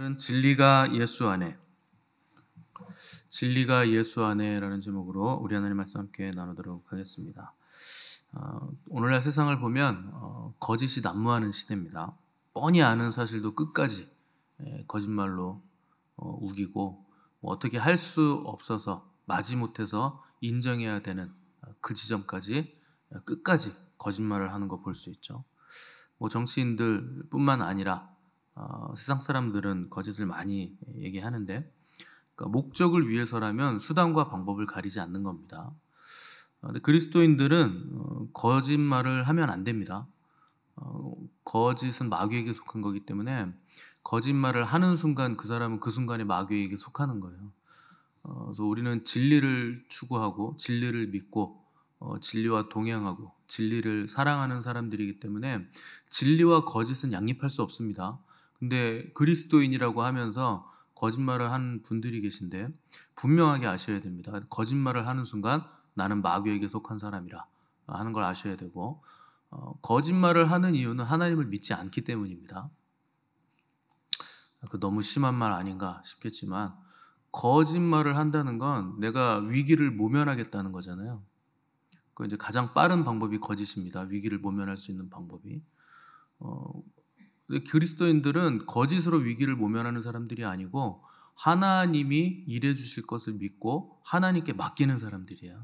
오늘은 진리가 예수 안에, 진리가 예수 안에라는 제목으로 우리 하나님 말씀 함께 나누도록 하겠습니다. 오늘날 세상을 보면 거짓이 난무하는 시대입니다. 뻔히 아는 사실도 끝까지 거짓말로 우기고 어떻게 할 수 없어서 마지못해서 인정해야 되는 그 지점까지 끝까지 거짓말을 하는 거 볼 수 있죠. 정치인들 뿐만 아니라 세상 사람들은 거짓을 많이 얘기하는데, 그러니까 목적을 위해서라면 수단과 방법을 가리지 않는 겁니다. 근데 그리스도인들은 거짓말을 하면 안 됩니다. 거짓은 마귀에게 속한 거기 때문에 거짓말을 하는 순간 그 사람은 그 순간에 마귀에게 속하는 거예요. 그래서 우리는 진리를 추구하고 진리를 믿고 진리와 동행하고 진리를 사랑하는 사람들이기 때문에 진리와 거짓은 양립할 수 없습니다. 근데 그리스도인이라고 하면서 거짓말을 하는 분들이 계신데 분명하게 아셔야 됩니다. 거짓말을 하는 순간 나는 마귀에게 속한 사람이라 하는 걸 아셔야 되고, 거짓말을 하는 이유는 하나님을 믿지 않기 때문입니다. 너무 심한 말 아닌가 싶겠지만, 거짓말을 한다는 건 내가 위기를 모면하겠다는 거잖아요. 그 이제 가장 빠른 방법이 거짓입니다. 위기를 모면할 수 있는 방법이. 그리스도인들은 거짓으로 위기를 모면하는 사람들이 아니고 하나님이 일해 주실 것을 믿고 하나님께 맡기는 사람들이에요.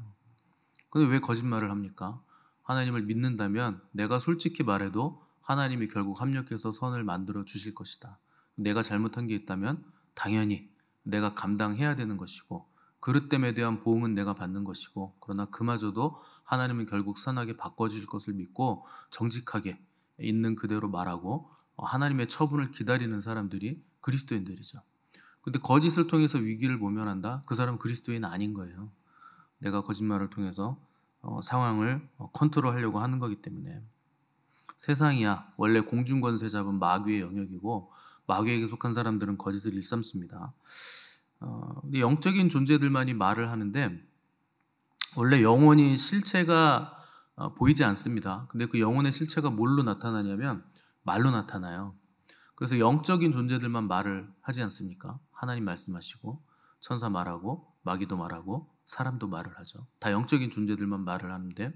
근데 왜 거짓말을 합니까? 하나님을 믿는다면 내가 솔직히 말해도 하나님이 결국 합력해서 선을 만들어 주실 것이다. 내가 잘못한 게 있다면 당연히 내가 감당해야 되는 것이고, 그릇됨에 대한 보응은 내가 받는 것이고, 그러나 그마저도 하나님은 결국 선하게 바꿔주실 것을 믿고 정직하게 있는 그대로 말하고 하나님의 처분을 기다리는 사람들이 그리스도인들이죠. 근데 거짓을 통해서 위기를 모면한다? 그 사람은 그리스도인 아닌 거예요. 내가 거짓말을 통해서 상황을 컨트롤하려고 하는 거기 때문에. 세상이야 원래 공중권세 잡은 마귀의 영역이고 마귀에게 속한 사람들은 거짓을 일삼습니다. 근데 영적인 존재들만이 말을 하는데 원래 영혼이 실체가 보이지 않습니다. 근데 그 영혼의 실체가 뭘로 나타나냐면 말로 나타나요. 그래서 영적인 존재들만 말을 하지 않습니까? 하나님 말씀하시고 천사 말하고 마귀도 말하고 사람도 말을 하죠. 다 영적인 존재들만 말을 하는데,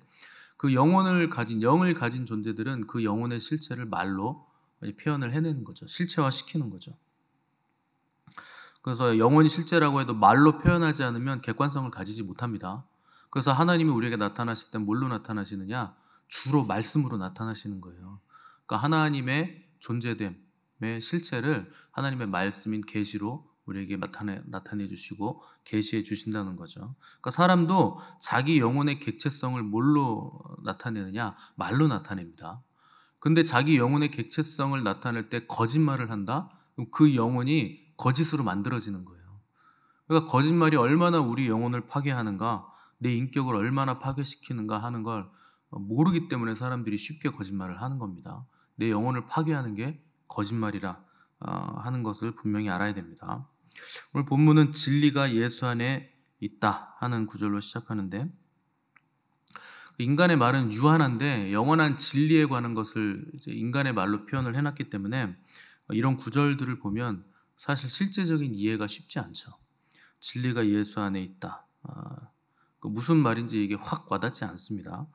그 영을 가진 존재들은 그 영혼의 실체를 말로 표현을 해내는 거죠. 실체화시키는 거죠. 그래서 영혼이 실체라고 해도 말로 표현하지 않으면 객관성을 가지지 못합니다. 그래서 하나님이 우리에게 나타나실 때 뭘로 나타나시느냐? 주로 말씀으로 나타나시는 거예요. 그러니까 하나님의 존재됨의 실체를 하나님의 말씀인 계시로 우리에게 나타내 주시고 계시해 주신다는 거죠. 그러니까 사람도 자기 영혼의 객체성을 뭘로 나타내느냐? 말로 나타냅니다. 근데 자기 영혼의 객체성을 나타낼 때 거짓말을 한다? 그럼 그 영혼이 거짓으로 만들어지는 거예요. 그러니까 거짓말이 얼마나 우리 영혼을 파괴하는가, 내 인격을 얼마나 파괴시키는가 하는 걸 모르기 때문에 사람들이 쉽게 거짓말을 하는 겁니다. 내 영혼을 파괴하는 게 거짓말이라 하는 것을 분명히 알아야 됩니다. 오늘 본문은 진리가 예수 안에 있다 하는 구절로 시작하는데, 인간의 말은 유한한데 영원한 진리에 관한 것을 이제 인간의 말로 표현을 해놨기 때문에 이런 구절들을 보면 사실 실제적인 이해가 쉽지 않죠. 진리가 예수 안에 있다. 무슨 말인지 이게 확 와닿지 않습니다.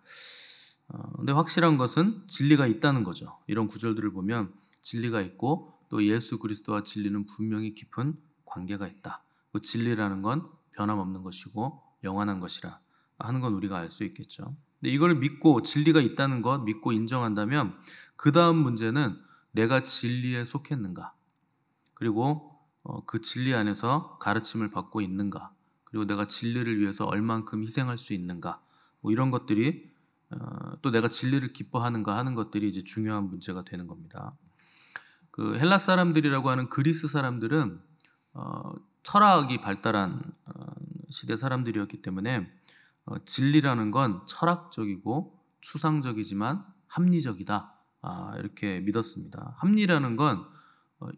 근데 확실한 것은 진리가 있다는 거죠. 이런 구절들을 보면 진리가 있고 또 예수 그리스도와 진리는 분명히 깊은 관계가 있다. 그 진리라는 건 변함없는 것이고 영원한 것이라 하는 건 우리가 알 수 있겠죠. 근데 이걸 믿고 진리가 있다는 것 믿고 인정한다면 그 다음 문제는 내가 진리에 속했는가, 그리고 그 진리 안에서 가르침을 받고 있는가, 그리고 내가 진리를 위해서 얼만큼 희생할 수 있는가, 이런 것들이 또 내가 진리를 기뻐하는가 하는 것들이 이제 중요한 문제가 되는 겁니다. 그 헬라 사람들이라고 하는 그리스 사람들은 철학이 발달한 시대 사람들이었기 때문에 진리라는 건 철학적이고 추상적이지만 합리적이다, 이렇게 믿었습니다. 합리라는 건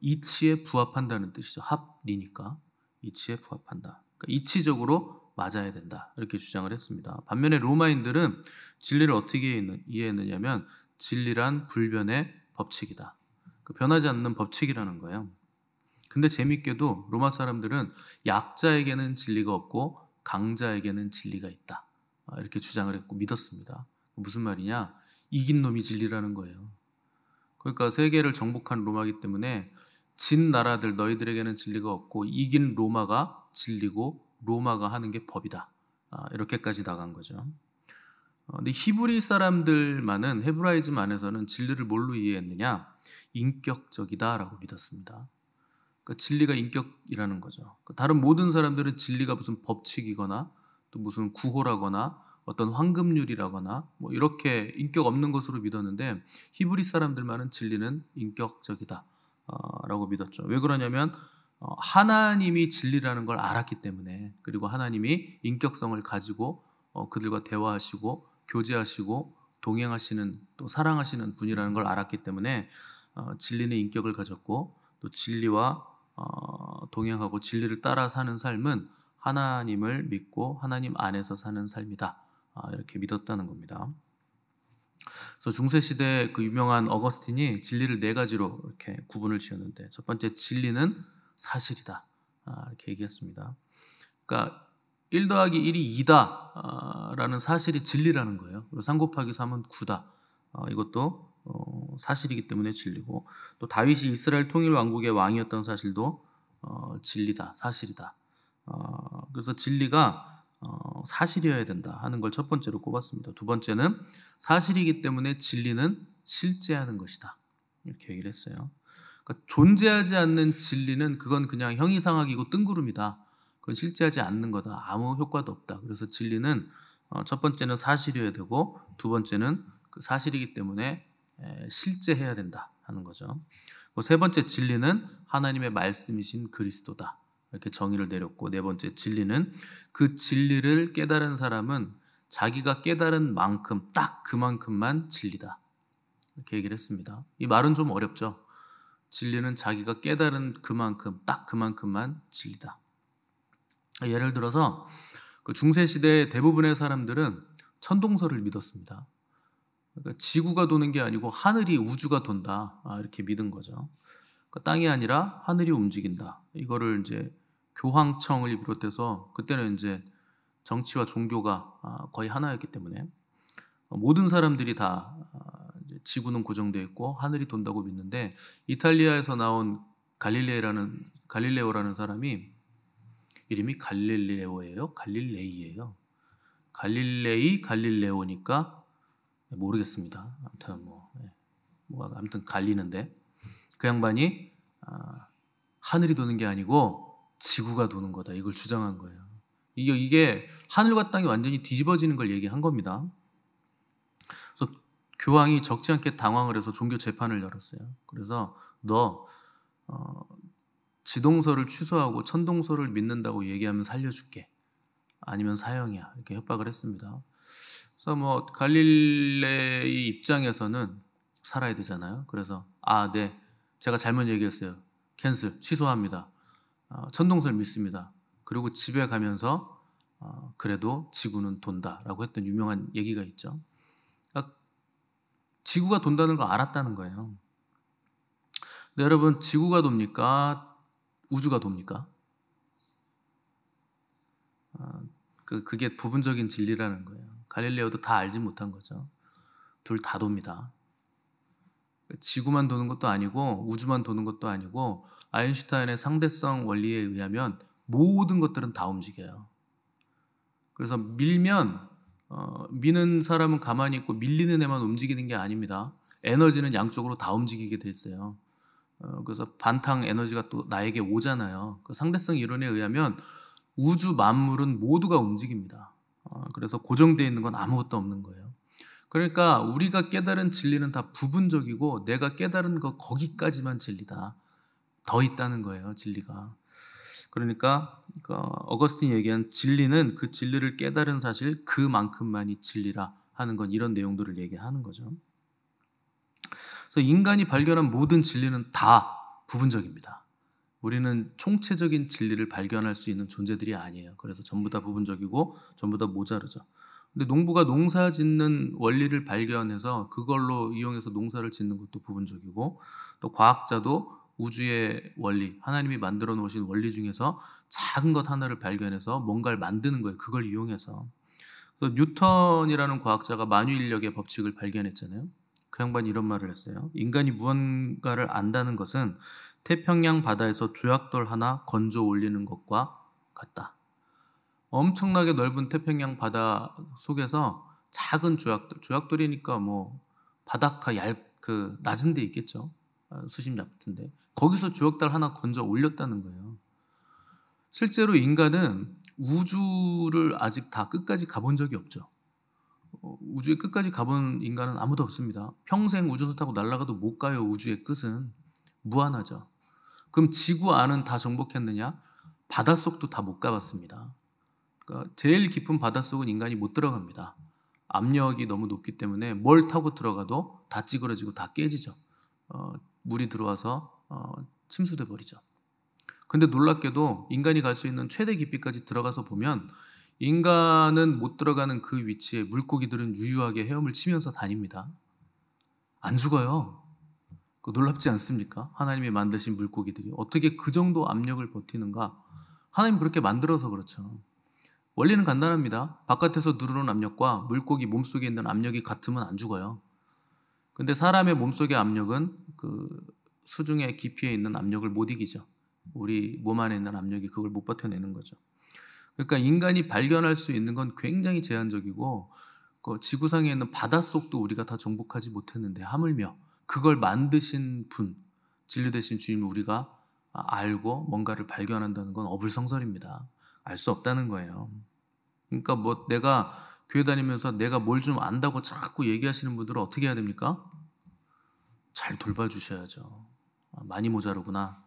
이치에 부합한다는 뜻이죠. 합리니까 이치에 부합한다. 그러니까 이치적으로 맞아야 된다, 이렇게 주장을 했습니다. 반면에 로마인들은 진리를 어떻게 이해했느냐면 진리란 불변의 법칙이다. 변하지 않는 법칙이라는 거예요. 근데 재밌게도 로마 사람들은 약자에게는 진리가 없고 강자에게는 진리가 있다. 이렇게 주장을 했고 믿었습니다. 무슨 말이냐? 이긴 놈이 진리라는 거예요. 그러니까 세계를 정복한 로마이기 때문에 진 나라들 너희들에게는 진리가 없고 이긴 로마가 진리고 로마가 하는 게 법이다. 이렇게까지 나간 거죠. 근데 히브리 사람들만은 헤브라이즘 안에서는 진리를 뭘로 이해했느냐? 인격적이다라고 믿었습니다. 그러니까 진리가 인격이라는 거죠. 다른 모든 사람들은 진리가 무슨 법칙이거나 또 무슨 구호라거나 어떤 황금률이라거나 뭐 이렇게 인격 없는 것으로 믿었는데 히브리 사람들만은 진리는 인격적이다 라고 믿었죠. 왜 그러냐면 하나님이 진리라는 걸 알았기 때문에, 그리고 하나님이 인격성을 가지고 그들과 대화하시고 교제하시고 동행하시는 또 사랑하시는 분이라는 걸 알았기 때문에 진리는 인격을 가졌고, 또 진리와 동행하고 진리를 따라 사는 삶은 하나님을 믿고 하나님 안에서 사는 삶이다. 이렇게 믿었다는 겁니다. 그래서 중세시대 그 유명한 어거스틴이 진리를 네 가지로 이렇게 구분을 지었는데, 첫 번째 진리는 사실이다. 이렇게 얘기했습니다. 그러니까 1 더하기 1이 2다 라는 사실이 진리라는 거예요. 그리고 3 곱하기 3은 9다. 이것도 사실이기 때문에 진리고, 또 다윗이 이스라엘 통일 왕국의 왕이었던 사실도 진리다, 사실이다. 그래서 진리가 사실이어야 된다 하는 걸 첫 번째로 꼽았습니다. 두 번째는 사실이기 때문에 진리는 실제하는 것이다. 이렇게 얘기를 했어요. 그러니까 존재하지 않는 진리는 그건 그냥 형이상학이고 뜬구름이다. 그건 실제하지 않는 거다. 아무 효과도 없다. 그래서 진리는 첫 번째는 사실이어야 되고, 두 번째는 그 사실이기 때문에 실제해야 된다 하는 거죠. 세 번째 진리는 하나님의 말씀이신 그리스도다. 이렇게 정의를 내렸고, 네 번째 진리는 그 진리를 깨달은 사람은 자기가 깨달은 만큼 딱 그만큼만 진리다. 이렇게 얘기를 했습니다. 이 말은 좀 어렵죠. 진리는 자기가 깨달은 그만큼 딱 그만큼만 진리다. 예를 들어서 그 중세시대 대부분의 사람들은 천동설을 믿었습니다. 그러니까 지구가 도는 게 아니고 하늘이, 우주가 돈다. 이렇게 믿은 거죠. 그러니까 땅이 아니라 하늘이 움직인다. 이거를 이제 교황청을 비롯해서, 그때는 이제 정치와 종교가 거의 하나였기 때문에 모든 사람들이 다 지구는 고정되어 있고 하늘이 돈다고 믿는데, 이탈리아에서 나온 갈릴레오라는 사람이, 이름이 갈릴레오예요? 갈릴레이예요? 갈릴레오니까 모르겠습니다. 아무튼 갈리는데, 그 양반이 하늘이 도는 게 아니고 지구가 도는 거다, 이걸 주장한 거예요. 이게 하늘과 땅이 완전히 뒤집어지는 걸 얘기한 겁니다. 그래서 교황이 적지 않게 당황을 해서 종교 재판을 열었어요. 그래서 너 지동설을 취소하고 천동설을 믿는다고 얘기하면 살려줄게, 아니면 사형이야, 이렇게 협박을 했습니다. 그래서 뭐 갈릴레이 입장에서는 살아야 되잖아요. 그래서 네, 제가 잘못 얘기했어요. 캔슬, 취소합니다. 천동설 믿습니다. 그리고 집에 가면서 그래도 지구는 돈다라고 했던 유명한 얘기가 있죠. 그러니까 지구가 돈다는 거 알았다는 거예요. 근데 여러분, 지구가 돕니까? 우주가 돕니까? 그게 부분적인 진리라는 거예요. 갈릴레오도 다 알지 못한 거죠. 둘 다 돕니다. 지구만 도는 것도 아니고 우주만 도는 것도 아니고, 아인슈타인의 상대성 원리에 의하면 모든 것들은 다 움직여요. 그래서 밀면 미는 사람은 가만히 있고 밀리는 애만 움직이는 게 아닙니다. 에너지는 양쪽으로 다 움직이게 돼 있어요. 그래서 반탕 에너지가 또 나에게 오잖아요. 그 상대성 이론에 의하면 우주 만물은 모두가 움직입니다. 그래서 고정되어 있는 건 아무것도 없는 거예요. 그러니까 우리가 깨달은 진리는 다 부분적이고, 내가 깨달은 거 거기까지만 진리다. 더 있다는 거예요, 진리가. 그러니까 어거스틴이 얘기한 진리는 그 진리를 깨달은 사실 그만큼만이 진리라 하는 건 이런 내용들을 얘기하는 거죠. 그래서 인간이 발견한 모든 진리는 다 부분적입니다. 우리는 총체적인 진리를 발견할 수 있는 존재들이 아니에요. 그래서 전부 다 부분적이고 전부 다 모자르죠. 근데 농부가 농사 짓는 원리를 발견해서 그걸로 이용해서 농사를 짓는 것도 부분적이고, 또 과학자도 우주의 원리, 하나님이 만들어 놓으신 원리 중에서 작은 것 하나를 발견해서 뭔가를 만드는 거예요. 그걸 이용해서. 그래서 뉴턴이라는 과학자가 만유인력의 법칙을 발견했잖아요. 그 양반이 이런 말을 했어요. 인간이 무언가를 안다는 것은 태평양 바다에서 조약돌 하나 건져 올리는 것과 같다. 엄청나게 넓은 태평양 바다 속에서 작은 조약돌이니까 뭐 바닷가 낮은 데 있겠죠. 수심 얕은데 거기서 조약돌 하나 건져 올렸다는 거예요. 실제로 인간은 우주를 아직 다 끝까지 가본 적이 없죠. 우주의 끝까지 가본 인간은 아무도 없습니다. 평생 우주선 타고 날아가도 못 가요. 우주의 끝은 무한하죠. 그럼 지구 안은 다 정복했느냐? 바닷속도 다 못 가봤습니다. 그러니까 제일 깊은 바닷속은 인간이 못 들어갑니다. 압력이 너무 높기 때문에 뭘 타고 들어가도 다 찌그러지고 다 깨지죠. 물이 들어와서 침수돼 버리죠. 근데 놀랍게도 인간이 갈 수 있는 최대 깊이까지 들어가서 보면 인간은 못 들어가는 그 위치에 물고기들은 유유하게 헤엄을 치면서 다닙니다. 안 죽어요. 놀랍지 않습니까? 하나님이 만드신 물고기들이 어떻게 그 정도 압력을 버티는가? 하나님 그렇게 만들어서 그렇죠. 원리는 간단합니다. 바깥에서 들어오는 압력과 물고기 몸속에 있는 압력이 같으면 안 죽어요. 근데 사람의 몸속의 압력은 그 수중의 깊이에 있는 압력을 못 이기죠. 우리 몸 안에 있는 압력이 그걸 못 버텨내는 거죠. 그러니까 인간이 발견할 수 있는 건 굉장히 제한적이고 그 지구상에 있는 바닷속도 우리가 다 정복하지 못했는데 하물며 그걸 만드신 분, 진리 되신 주님을 우리가 알고 뭔가를 발견한다는 건 어불성설입니다. 알 수 없다는 거예요. 그러니까 뭐 내가 교회 다니면서 내가 뭘 좀 안다고 자꾸 얘기하시는 분들은 어떻게 해야 됩니까? 잘 돌봐주셔야죠. 많이 모자르구나,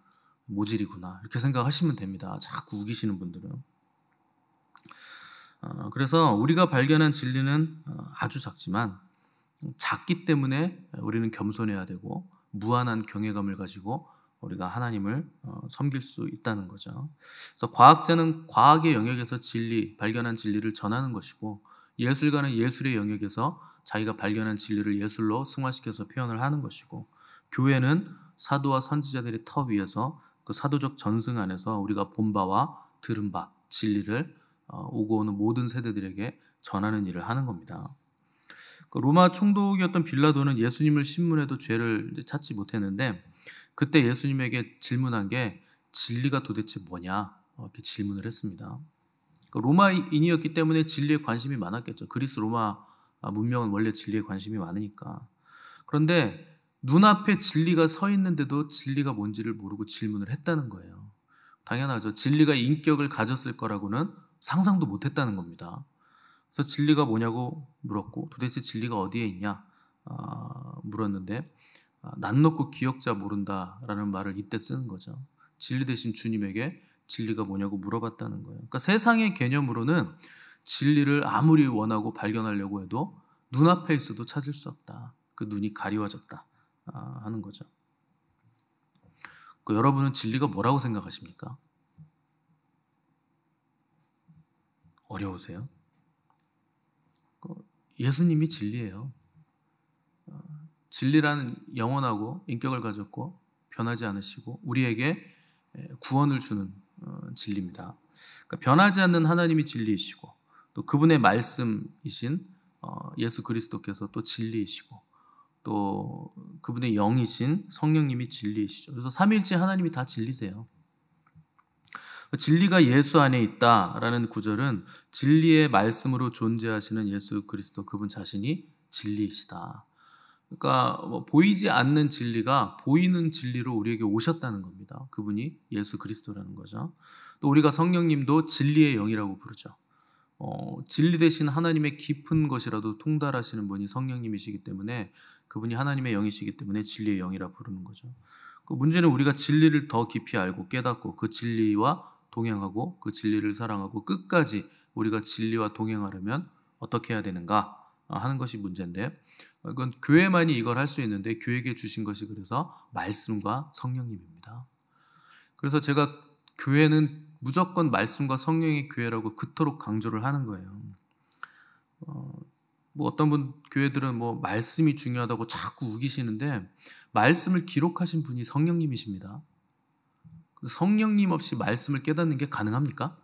모질이구나 이렇게 생각하시면 됩니다. 자꾸 우기시는 분들은. 그래서 우리가 발견한 진리는 아주 작지만 작기 때문에 우리는 겸손해야 되고 무한한 경외감을 가지고 우리가 하나님을 섬길 수 있다는 거죠. 그래서 과학자는 과학의 영역에서 발견한 진리를 전하는 것이고 예술가는 예술의 영역에서 자기가 발견한 진리를 예술로 승화시켜서 표현을 하는 것이고 교회는 사도와 선지자들의 터 위에서 그 사도적 전승 안에서 우리가 본 바와 들은 바 진리를 오고 오는 모든 세대들에게 전하는 일을 하는 겁니다. 그 로마 총독이었던 빌라도는 예수님을 신문해도 죄를 찾지 못했는데 그때 예수님에게 질문한 게 진리가 도대체 뭐냐 이렇게 질문을 했습니다. 그 로마인이었기 때문에 진리에 관심이 많았겠죠. 그리스 로마 문명은 원래 진리에 관심이 많으니까. 그런데 눈앞에 진리가 서 있는데도 진리가 뭔지를 모르고 질문을 했다는 거예요. 당연하죠. 진리가 인격을 가졌을 거라고는 상상도 못했다는 겁니다. 그래서 진리가 뭐냐고 물었고 도대체 진리가 어디에 있냐 물었는데 낯 높고 기억자 모른다라는 말을 이때 쓰는 거죠. 진리 되신 주님에게 진리가 뭐냐고 물어봤다는 거예요. 그러니까 세상의 개념으로는 진리를 아무리 원하고 발견하려고 해도 눈앞에 있어도 찾을 수 없다. 그 눈이 가리워졌다 하는 거죠. 여러분은 진리가 뭐라고 생각하십니까? 어려우세요? 예수님이 진리예요. 진리라는 영원하고 인격을 가졌고 변하지 않으시고 우리에게 구원을 주는 진리입니다. 그러니까 변하지 않는 하나님이 진리이시고 또 그분의 말씀이신 예수 그리스도께서 또 진리이시고 또 그분의 영이신 성령님이 진리이시죠. 그래서 삼위일체 하나님이 다 진리세요. 진리가 예수 안에 있다라는 구절은 진리의 말씀으로 존재하시는 예수 그리스도 그분 자신이 진리이시다. 그러니까 보이지 않는 진리가 보이는 진리로 우리에게 오셨다는 겁니다. 그분이 예수 그리스도라는 거죠. 또 우리가 성령님도 진리의 영이라고 부르죠. 진리 되신 하나님의 깊은 것이라도 통달하시는 분이 성령님이시기 때문에 그분이 하나님의 영이시기 때문에 진리의 영이라 부르는 거죠. 그 문제는 우리가 진리를 더 깊이 알고 깨닫고 그 진리와 동행하고 그 진리를 사랑하고 끝까지 우리가 진리와 동행하려면 어떻게 해야 되는가 하는 것이 문제인데 그건 교회만이 이걸 할 수 있는데 교회에게 주신 것이 그래서 말씀과 성령님입니다. 그래서 제가 교회는 무조건 말씀과 성령의 교회라고 그토록 강조를 하는 거예요. 뭐 어떤 분 교회들은 뭐 말씀이 중요하다고 자꾸 우기시는데 말씀을 기록하신 분이 성령님이십니다. 성령님 없이 말씀을 깨닫는 게 가능합니까?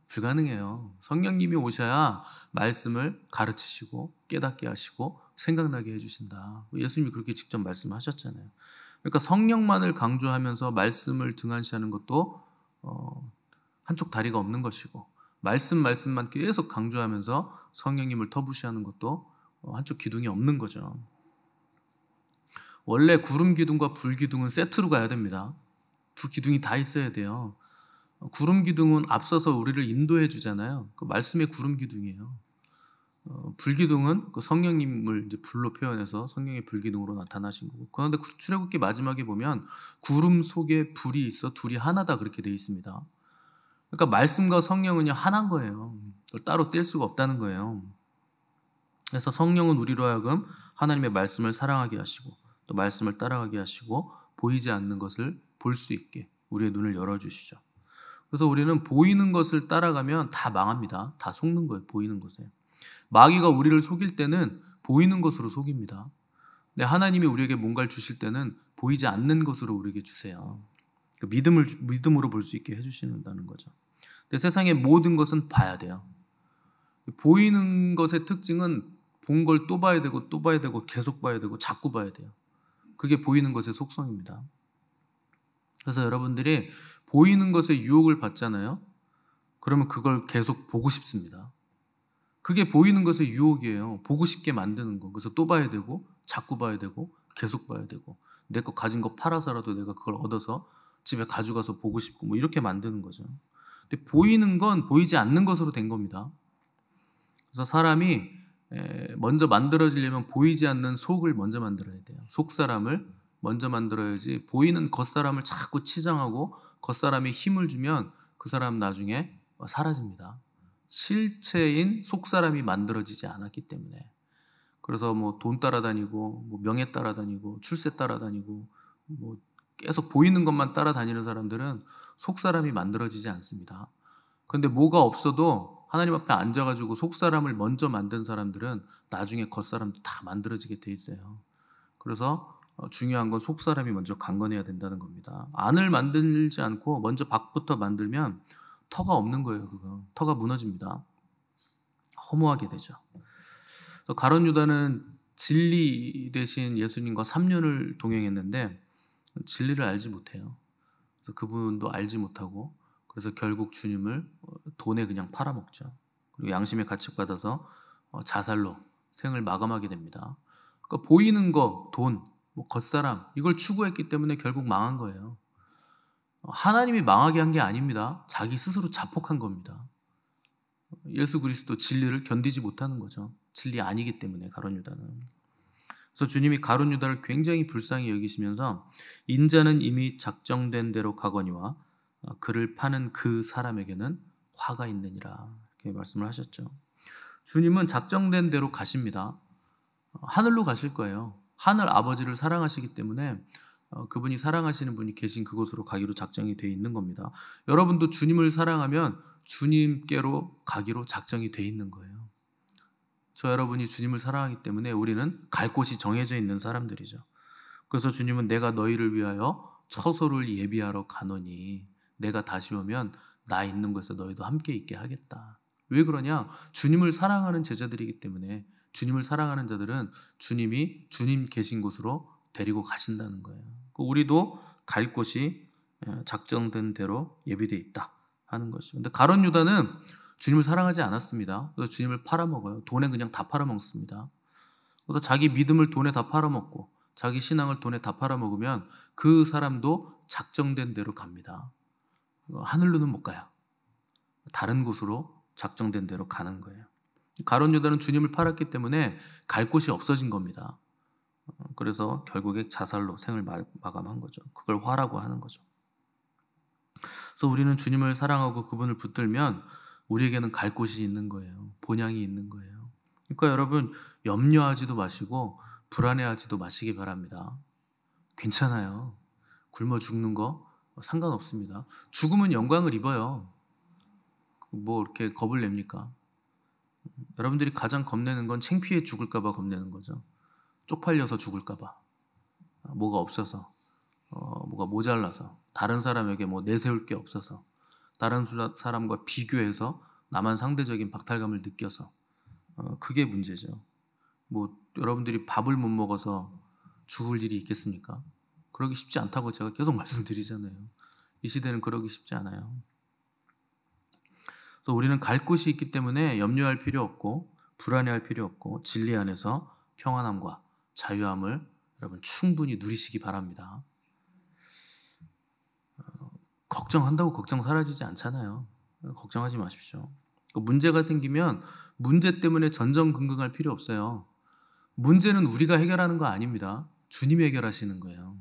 불가능해요. 성령님이 오셔야 말씀을 가르치시고 깨닫게 하시고 생각나게 해주신다. 예수님이 그렇게 직접 말씀하셨잖아요. 그러니까 성령만을 강조하면서 말씀을 등한시하는 것도 한쪽 다리가 없는 것이고, 말씀만 계속 강조하면서 성령님을 터부시하는 것도 한쪽 기둥이 없는 거죠. 원래 구름 기둥과 불 기둥은 세트로 가야 됩니다. 두 기둥이 다 있어야 돼요. 구름 기둥은 앞서서 우리를 인도해 주잖아요. 그 말씀의 구름 기둥이에요. 불 기둥은 그 성령님을 이제 불로 표현해서 성령의 불 기둥으로 나타나신 거고. 그런데 출애굽기 마지막에 보면 구름 속에 불이 있어 둘이 하나다 그렇게 되어 있습니다. 그러니까 말씀과 성령은요 하나인 거예요. 그걸 따로 뗄 수가 없다는 거예요. 그래서 성령은 우리로 하여금 하나님의 말씀을 사랑하게 하시고 또 말씀을 따라가게 하시고 보이지 않는 것을 볼 수 있게 우리의 눈을 열어주시죠. 그래서 우리는 보이는 것을 따라가면 다 망합니다. 다 속는 거예요. 보이는 것에. 마귀가 우리를 속일 때는 보이는 것으로 속입니다. 근데 하나님이 우리에게 뭔가를 주실 때는 보이지 않는 것으로 우리에게 주세요. 믿음으로 볼 수 있게 해주신다는 거죠. 근데 세상의 모든 것은 봐야 돼요. 보이는 것의 특징은 본 걸 또 봐야 되고 또 봐야 되고 계속 봐야 되고 자꾸 봐야 돼요. 그게 보이는 것의 속성입니다. 그래서 여러분들이 보이는 것에 유혹을 받잖아요. 그러면 그걸 계속 보고 싶습니다. 그게 보이는 것의 유혹이에요. 보고 싶게 만드는 거. 그래서 또 봐야 되고 자꾸 봐야 되고 계속 봐야 되고 내 거 가진 거 팔아서라도 내가 그걸 얻어서 집에 가져가서 보고 싶고 뭐 이렇게 만드는 거죠. 근데 보이는 건 보이지 않는 것으로 된 겁니다. 그래서 사람이 먼저 만들어지려면 보이지 않는 속을 먼저 만들어야 돼요. 속 사람을 먼저 만들어야지 보이는 겉사람을 자꾸 치장하고 겉사람에 힘을 주면 그 사람 나중에 사라집니다. 실체인 속사람이 만들어지지 않았기 때문에. 그래서 뭐 돈 따라다니고 뭐 명예 따라다니고 출세 따라다니고 뭐 계속 보이는 것만 따라다니는 사람들은 속사람이 만들어지지 않습니다. 그런데 뭐가 없어도 하나님 앞에 앉아가지고 속사람을 먼저 만든 사람들은 나중에 겉사람도 다 만들어지게 돼 있어요. 그래서 중요한 건 속사람이 먼저 강건해야 된다는 겁니다. 안을 만들지 않고 먼저 밖부터 만들면 터가 없는 거예요. 그거 터가 무너집니다. 허무하게 되죠. 그래서 가룟 유다는 진리 대신 예수님과 3년을 동행했는데 진리를 알지 못해요. 그래서 그분도 알지 못하고 그래서 결국 주님을 돈에 그냥 팔아먹죠. 그리고 양심의 가책받아서 자살로 생을 마감하게 됩니다. 그러니까 보이는 거, 돈, 뭐 겉사람 이걸 추구했기 때문에 결국 망한 거예요. 하나님이 망하게 한 게 아닙니다. 자기 스스로 자폭한 겁니다. 예수 그리스도 진리를 견디지 못하는 거죠. 진리 아니기 때문에 가룟 유다는. 그래서 주님이 가룟 유다를 굉장히 불쌍히 여기시면서 인자는 이미 작정된 대로 가거니와 그를 파는 그 사람에게는 화가 있느니라 이렇게 말씀을 하셨죠. 주님은 작정된 대로 가십니다. 하늘로 가실 거예요. 하늘 아버지를 사랑하시기 때문에 그분이 사랑하시는 분이 계신 그곳으로 가기로 작정이 되어 있는 겁니다. 여러분도 주님을 사랑하면 주님께로 가기로 작정이 되어 있는 거예요. 저 여러분이 주님을 사랑하기 때문에 우리는 갈 곳이 정해져 있는 사람들이죠. 그래서 주님은 내가 너희를 위하여 처소를 예비하러 가노니 내가 다시 오면 나 있는 곳에서 너희도 함께 있게 하겠다. 왜 그러냐? 주님을 사랑하는 제자들이기 때문에 주님을 사랑하는 자들은 주님이 주님 계신 곳으로 데리고 가신다는 거예요. 우리도 갈 곳이 작정된 대로 예비되어 있다 하는 것이죠. 근데 가룟 유다는 주님을 사랑하지 않았습니다. 그래서 주님을 팔아먹어요. 돈에 그냥 다 팔아먹습니다. 그래서 자기 믿음을 돈에 다 팔아먹고 자기 신앙을 돈에 다 팔아먹으면 그 사람도 작정된 대로 갑니다. 하늘로는 못 가요. 다른 곳으로 작정된 대로 가는 거예요. 가룟 유다는 주님을 팔았기 때문에 갈 곳이 없어진 겁니다. 그래서 결국에 자살로 생을 마감한 거죠. 그걸 화라고 하는 거죠. 그래서 우리는 주님을 사랑하고 그분을 붙들면 우리에게는 갈 곳이 있는 거예요. 본향이 있는 거예요. 그러니까 여러분 염려하지도 마시고 불안해하지도 마시기 바랍니다. 괜찮아요. 굶어 죽는 거 상관없습니다. 죽으면 영광을 입어요. 뭐 이렇게 겁을 냅니까? 여러분들이 가장 겁내는 건 창피해 죽을까 봐 겁내는 거죠. 쪽팔려서 죽을까 봐. 뭐가 없어서, 뭐가 모자라서, 다른 사람에게 뭐 내세울 게 없어서, 다른 사람과 비교해서 나만 상대적인 박탈감을 느껴서, 그게 문제죠. 뭐 여러분들이 밥을 못 먹어서 죽을 일이 있겠습니까? 그러기 쉽지 않다고 제가 계속 말씀드리잖아요. 이 시대는 그러기 쉽지 않아요. 그래서 우리는 갈 곳이 있기 때문에 염려할 필요 없고 불안해할 필요 없고 진리 안에서 평안함과 자유함을 여러분 충분히 누리시기 바랍니다. 걱정한다고 걱정 사라지지 않잖아요. 걱정하지 마십시오. 문제가 생기면 문제 때문에 전전긍긍할 필요 없어요. 문제는 우리가 해결하는 거 아닙니다. 주님이 해결하시는 거예요.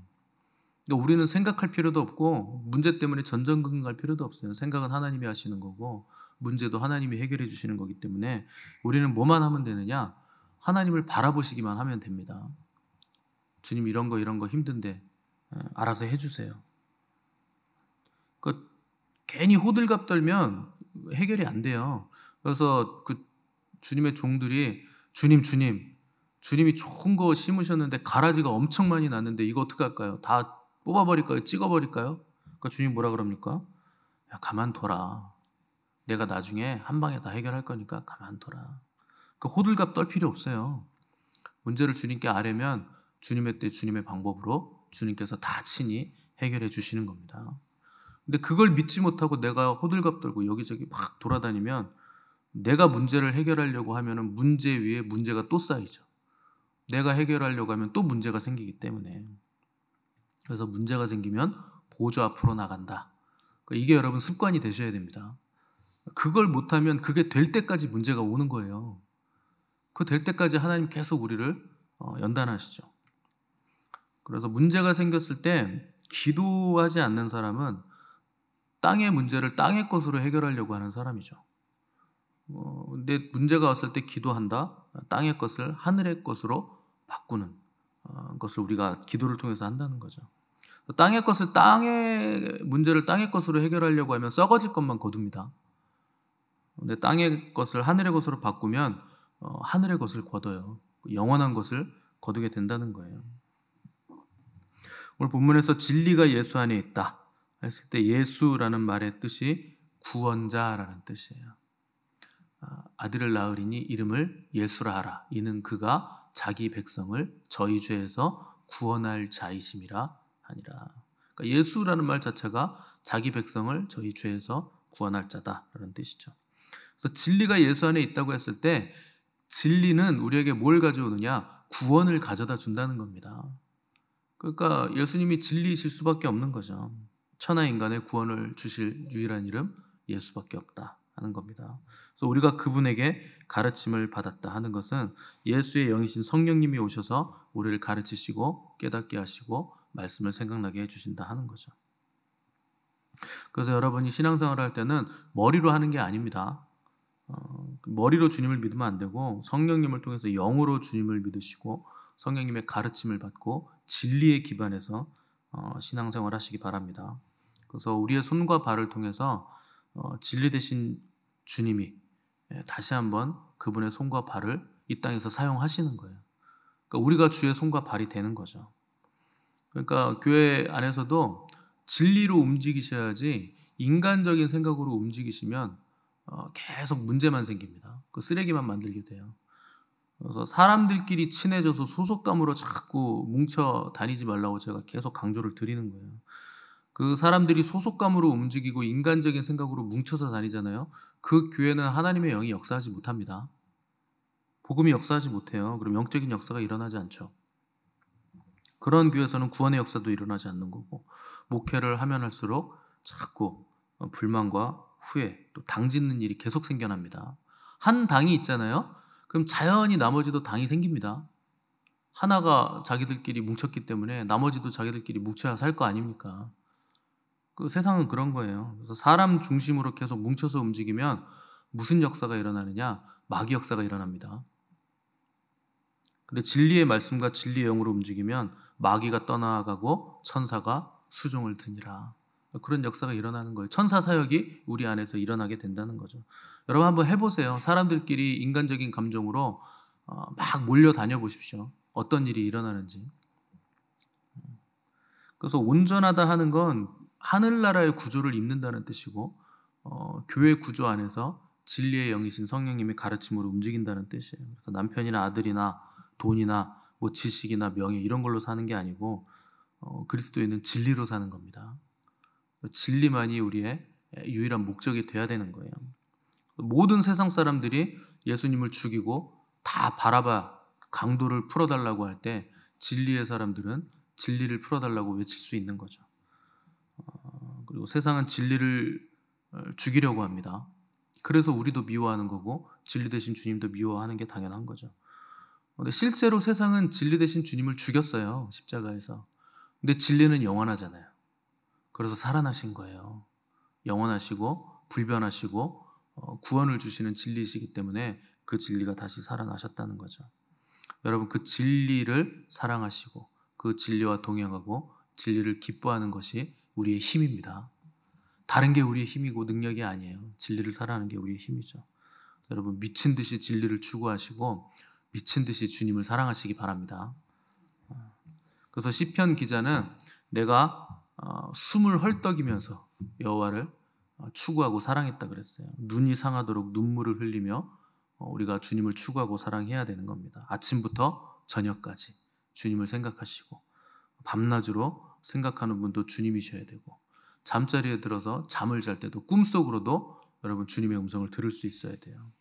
그러니까 우리는 생각할 필요도 없고 문제 때문에 전전긍긍할 필요도 없어요. 생각은 하나님이 하시는 거고 문제도 하나님이 해결해 주시는 거기 때문에 우리는 뭐만 하면 되느냐? 하나님을 바라보시기만 하면 됩니다. 주님 이런 거 힘든데 알아서 해주세요. 그 괜히 호들갑 떨면 해결이 안 돼요. 그래서 그 주님의 종들이 주님이 좋은 거 심으셨는데 가라지가 엄청 많이 났는데 이거 어떡할까요? 다 뽑아버릴까요? 찍어버릴까요? 그러니까 주님 뭐라 그럽니까? 야, 가만둬라. 내가 나중에 한 방에 다 해결할 거니까 가만둬라. 그 호들갑 떨 필요 없어요. 문제를 주님께 아뢰면 주님의 때 주님의 방법으로 주님께서 다 친히 해결해 주시는 겁니다. 근데 그걸 믿지 못하고 내가 호들갑 떨고 여기저기 막 돌아다니면 내가 문제를 해결하려고 하면 문제 위에 문제가 또 쌓이죠. 내가 해결하려고 하면 또 문제가 생기기 때문에. 그래서 문제가 생기면 보좌 앞으로 나간다. 이게 여러분 습관이 되셔야 됩니다. 그걸 못하면 그게 될 때까지 문제가 오는 거예요. 그 될 때까지 하나님 계속 우리를 연단하시죠. 그래서 문제가 생겼을 때 기도하지 않는 사람은 땅의 문제를 땅의 것으로 해결하려고 하는 사람이죠. 근데 문제가 왔을 때 기도한다. 땅의 것을 하늘의 것으로 바꾸는 것을 우리가 기도를 통해서 한다는 거죠. 땅의 문제를 땅의 것으로 해결하려고 하면 썩어질 것만 거둡니다. 근데 땅의 것을 하늘의 것으로 바꾸면 하늘의 것을 거둬요. 영원한 것을 거두게 된다는 거예요. 오늘 본문에서 진리가 예수 안에 있다 했을 때 예수라는 말의 뜻이 구원자라는 뜻이에요. 아들을 낳으리니 이름을 예수라 하라. 이는 그가 자기 백성을 저희 죄에서 구원할 자이심이라 하니라. 그러니까 예수라는 말 자체가 자기 백성을 저희 죄에서 구원할 자다라는 뜻이죠. 그래서 진리가 예수 안에 있다고 했을 때 진리는 우리에게 뭘 가져오느냐? 구원을 가져다 준다는 겁니다. 그러니까 예수님이 진리이실 수밖에 없는 거죠. 천하 인간의 구원을 주실 유일한 이름 예수밖에 없다 하는 겁니다. 그래서 우리가 그분에게 가르침을 받았다 하는 것은 예수의 영이신 성령님이 오셔서 우리를 가르치시고 깨닫게 하시고 말씀을 생각나게 해주신다 하는 거죠. 그래서 여러분이 신앙생활을 할 때는 머리로 하는 게 아닙니다. 머리로 주님을 믿으면 안 되고 성령님을 통해서 영으로 주님을 믿으시고 성령님의 가르침을 받고 진리에 기반해서 신앙생활 하시기 바랍니다. 그래서 우리의 손과 발을 통해서 진리 되신 주님이 다시 한번 그분의 손과 발을 이 땅에서 사용하시는 거예요. 그러니까 우리가 주의 손과 발이 되는 거죠. 그러니까 교회 안에서도 진리로 움직이셔야지 인간적인 생각으로 움직이시면 계속 문제만 생깁니다. 그 쓰레기만 만들게 돼요. 그래서 사람들끼리 친해져서 소속감으로 자꾸 뭉쳐 다니지 말라고 제가 계속 강조를 드리는 거예요. 그 사람들이 소속감으로 움직이고 인간적인 생각으로 뭉쳐서 다니잖아요. 그 교회는 하나님의 영이 역사하지 못합니다. 복음이 역사하지 못해요. 그럼 영적인 역사가 일어나지 않죠. 그런 교회에서는 구원의 역사도 일어나지 않는 거고 목회를 하면 할수록 자꾸 불만과 후회, 또 당짓는 일이 계속 생겨납니다. 한 당이 있잖아요. 그럼 자연히 나머지도 당이 생깁니다. 하나가 자기들끼리 뭉쳤기 때문에 나머지도 자기들끼리 뭉쳐야 살 거 아닙니까? 그 세상은 그런 거예요. 그래서 사람 중심으로 계속 뭉쳐서 움직이면 무슨 역사가 일어나느냐? 마귀 역사가 일어납니다. 근데 진리의 말씀과 진리의 영으로 움직이면 마귀가 떠나가고 천사가 수종을 드니라. 그런 역사가 일어나는 거예요. 천사 사역이 우리 안에서 일어나게 된다는 거죠. 여러분 한번 해보세요. 사람들끼리 인간적인 감정으로 막 몰려 다녀 보십시오. 어떤 일이 일어나는지. 그래서 온전하다 하는 건 하늘나라의 구조를 입는다는 뜻이고 교회 구조 안에서 진리의 영이신 성령님의 가르침으로 움직인다는 뜻이에요. 그래서 남편이나 아들이나 돈이나 뭐 지식이나 명예 이런 걸로 사는 게 아니고 그리스도인은 진리로 사는 겁니다. 진리만이 우리의 유일한 목적이 돼야 되는 거예요. 모든 세상 사람들이 예수님을 죽이고 다 바라바 강도를 풀어달라고 할 때 진리의 사람들은 진리를 풀어달라고 외칠 수 있는 거죠. 그리고 세상은 진리를 죽이려고 합니다. 그래서 우리도 미워하는 거고 진리 대신 주님도 미워하는 게 당연한 거죠. 근데 실제로 세상은 진리 대신 주님을 죽였어요. 십자가에서. 근데 진리는 영원하잖아요. 그래서 살아나신 거예요. 영원하시고 불변하시고 구원을 주시는 진리이시기 때문에 그 진리가 다시 살아나셨다는 거죠. 여러분 그 진리를 사랑하시고 그 진리와 동행하고 진리를 기뻐하는 것이 우리의 힘입니다. 다른 게 우리의 힘이고 능력이 아니에요. 진리를 살아가는 게 우리의 힘이죠. 여러분 미친 듯이 진리를 추구하시고 미친 듯이 주님을 사랑하시기 바랍니다. 그래서 시편 기자는 내가 숨을 헐떡이면서 여호와를 추구하고 사랑했다 그랬어요. 눈이 상하도록 눈물을 흘리며 우리가 주님을 추구하고 사랑해야 되는 겁니다. 아침부터 저녁까지 주님을 생각하시고 밤낮으로 생각하는 분도 주님이셔야 되고 잠자리에 들어서 잠을 잘 때도 꿈속으로도 여러분 주님의 음성을 들을 수 있어야 돼요.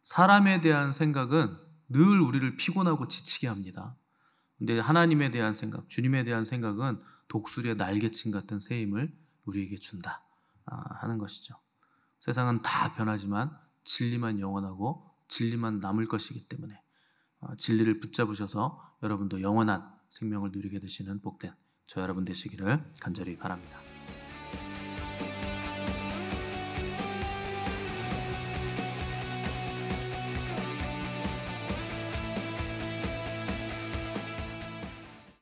사람에 대한 생각은 늘 우리를 피곤하고 지치게 합니다. 근데 하나님에 대한 생각, 주님에 대한 생각은 독수리의 날개침 같은 새 힘을 우리에게 준다 하는 것이죠. 세상은 다 변하지만 진리만 영원하고 진리만 남을 것이기 때문에 진리를 붙잡으셔서 여러분도 영원한 생명을 누리게 되시는 복된 저 여러분 되시기를 간절히 바랍니다.